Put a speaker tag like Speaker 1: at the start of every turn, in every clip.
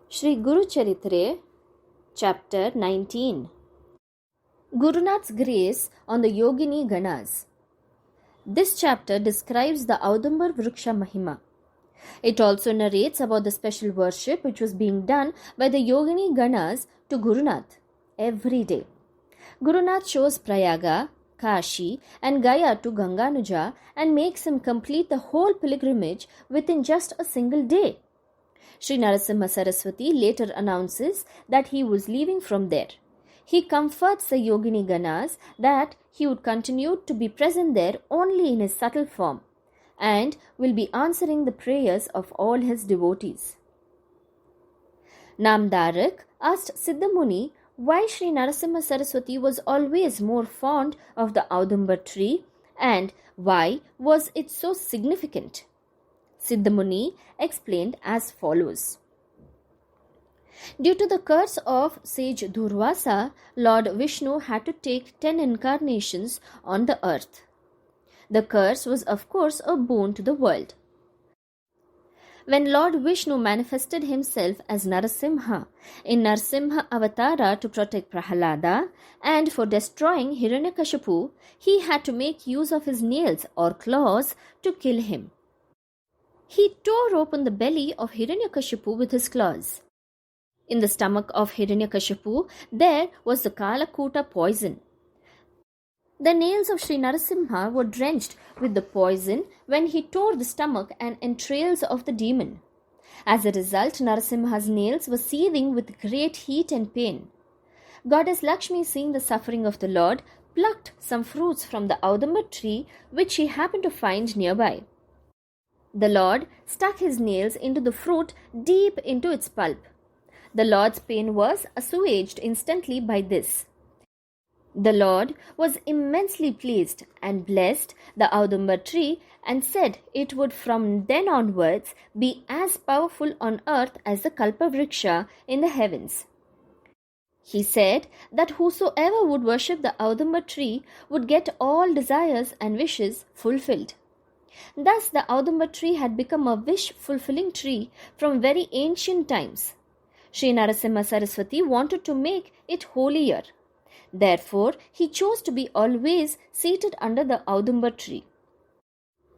Speaker 1: Shri Guru Charitre, Chapter 19. Gurunath's Grace on the Yogini Ganas. This chapter describes the Audumbar Vriksha Mahima. It also narrates about the special worship which was being done by the Yogini Ganas to Gurunath every day. Gurunath shows Prayaga, Kashi and Gaya to Ganganuja and makes him complete the whole pilgrimage within just a single day. Sri Narasimha Saraswati later announces that he was leaving from there. He comforts the Yogini Ganas that he would continue to be present there only in his subtle form and will be answering the prayers of all his devotees. Namdarak asked Siddhamuni why Sri Narasimha Saraswati was always more fond of the Audumbar tree and why was it so significant. Siddhamuni explained as follows. Due to the curse of sage Durvasa, Lord Vishnu had to take 10 incarnations on the earth. The curse was of course a boon to the world. When Lord Vishnu manifested himself as Narasimha in Narasimha Avatara to protect Prahalada and for destroying Hiranyakashipu, he had to make use of his nails or claws to kill him. He tore open the belly of Hiranyakashipu with his claws. In the stomach of Hiranyakashipu, there was the Kalakuta poison. The nails of Sri Narasimha were drenched with the poison when he tore the stomach and entrails of the demon. As a result, Narasimha's nails were seething with great heat and pain. Goddess Lakshmi, seeing the suffering of the Lord, plucked some fruits from the Audumbar tree which she happened to find nearby. The Lord stuck his nails into the fruit deep into its pulp. The Lord's pain was assuaged instantly by this. The Lord was immensely pleased and blessed the Audumbar tree and said it would from then onwards be as powerful on earth as the Kalpavriksha in the heavens. He said that whosoever would worship the Audumbar tree would get all desires and wishes fulfilled. Thus the Audumbar tree had become a wish-fulfilling tree from very ancient times. Sri Narasimha Saraswati wanted to make it holier. Therefore, he chose to be always seated under the Audumbar tree.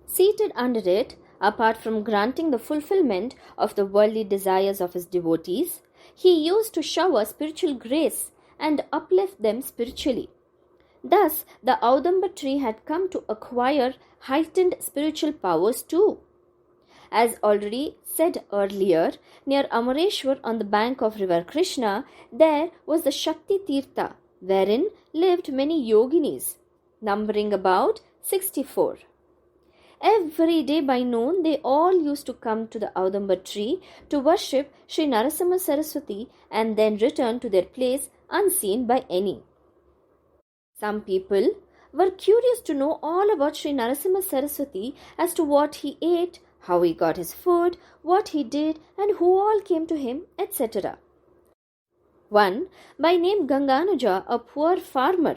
Speaker 1: Seated under it, apart from granting the fulfillment of the worldly desires of his devotees, he used to shower spiritual grace and uplift them spiritually. Thus, the Audumbar tree had come to acquire heightened spiritual powers too. As already said earlier, near Amareshwar on the bank of river Krishna, there was the Shakti Tirtha, wherein lived many yoginis, numbering about 64. Every day by noon, they all used to come to the Audumbar tree to worship Sri Narasimha Saraswati and then return to their place unseen by any. Some people were curious to know all about Sri Narasimha Saraswati as to what he ate, how he got his food, what he did, and who all came to him, etc. One, by name Ganganuja, a poor farmer,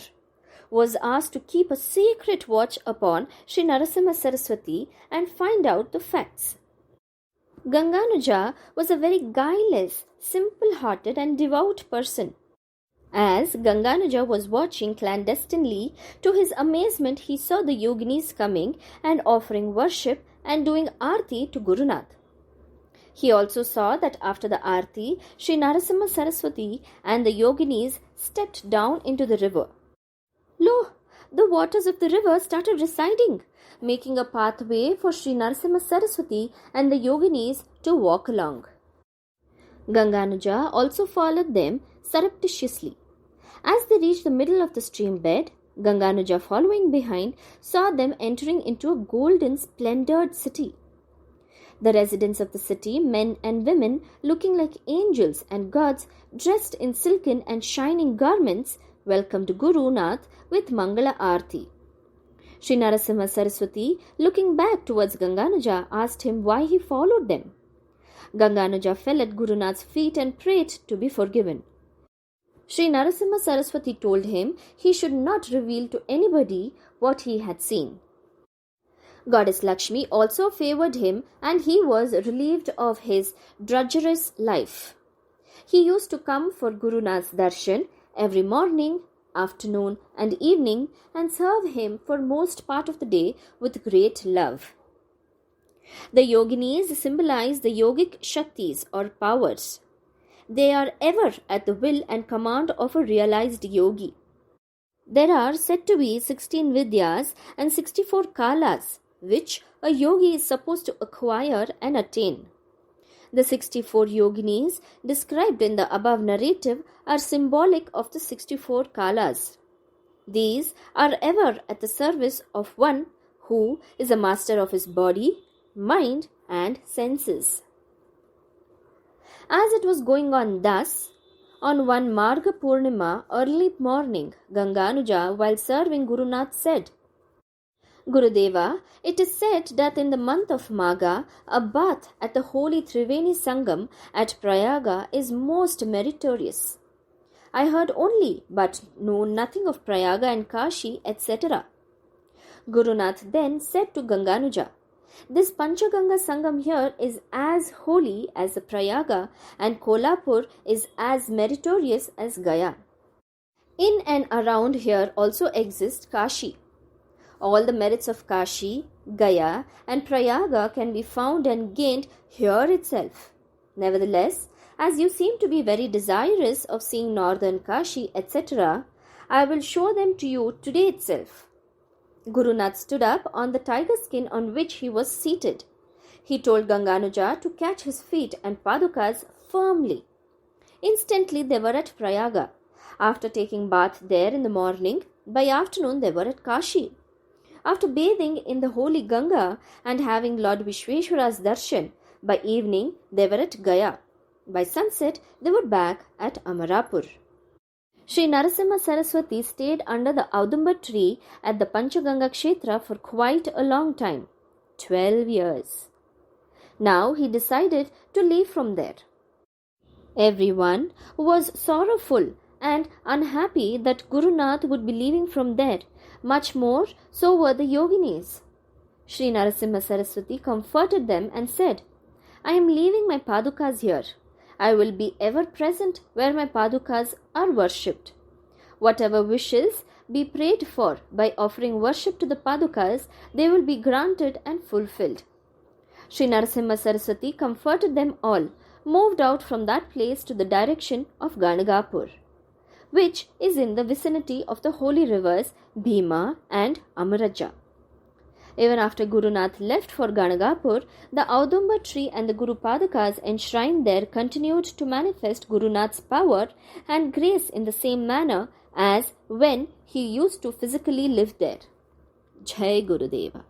Speaker 1: was asked to keep a secret watch upon Sri Narasimha Saraswati and find out the facts. Ganganuja was a very guileless, simple-hearted and devout person. As Ganganuja was watching clandestinely, to his amazement he saw the yoginis coming and offering worship and doing arti to Gurunath. He also saw that after the arti, Sri Narasimha Saraswati and the yoginis stepped down into the river. Lo, the waters of the river started receding, making a pathway for Sri Narasimha Saraswati and the yoginis to walk along. Ganganuja also followed them surreptitiously. As they reached the middle of the stream bed, Ganganuja following behind saw them entering into a golden splendored city. The residents of the city, men and women looking like angels and gods dressed in silken and shining garments, welcomed Gurunath with Mangala Aarti. Sri Narasimha Saraswati, looking back towards Ganganuja, asked him why he followed them. Ganganuja fell at Gurunath's feet and prayed to be forgiven. Sri Narasimha Saraswati told him he should not reveal to anybody what he had seen. Goddess Lakshmi also favored him and he was relieved of his drudgerous life. He used to come for Guru Nath's darshan every morning, afternoon, and evening and serve him for most part of the day with great love. The yoginis symbolize the yogic shaktis or powers. They are ever at the will and command of a realized yogi. There are said to be 16 vidyas and 64 kalas, which a yogi is supposed to acquire and attain. The 64 yoginis described in the above narrative are symbolic of the 64 kalas. These are ever at the service of one who is a master of his body, mind, and senses. As it was going on thus, on one Marga Purnima early morning, Ganganuja, while serving Guru Nath, said, Gurudeva, it is said that in the month of Magha, a bath at the holy Triveni Sangam at Prayaga is most meritorious. I heard only, but know nothing of Prayaga and Kashi, etc. Guru Nath then said to Ganganuja, this Panchaganga Sangam here is as holy as the Prayaga, and Kolhapur is as meritorious as Gaya. In and around here also exists Kashi. All the merits of Kashi, Gaya, and Prayaga can be found and gained here itself. Nevertheless, as you seem to be very desirous of seeing northern Kashi, etc., I will show them to you today itself. Guru Nath stood up on the tiger skin on which he was seated. He told Ganganuja to catch his feet and padukas firmly. Instantly they were at Prayaga. After taking bath there in the morning, by afternoon they were at Kashi. After bathing in the holy Ganga and having Lord Vishweshwara's darshan, by evening they were at Gaya. By sunset they were back at Amarapur. Sri Narasimha Saraswati stayed under the Audumbar tree at the Panchaganga Kshetra for quite a long time, 12 years. Now he decided to leave from there. Everyone was sorrowful and unhappy that Guru Nath would be leaving from there. Much more so were the yoginis. Sri Narasimha Saraswati comforted them and said, I am leaving my padukas here. I will be ever present where my padukas are worshipped. Whatever wishes be prayed for by offering worship to the padukas, they will be granted and fulfilled. Sri Narasimha Saraswati comforted them all, moved out from that place to the direction of Ganagapur, which is in the vicinity of the holy rivers Bhima and Amaraja. Even after Guru Nath left for Ganagapur, the Audumbar tree and the Guru Padakas enshrined there continued to manifest Guru Nath's power and grace in the same manner as when he used to physically live there. Jai Gurudeva.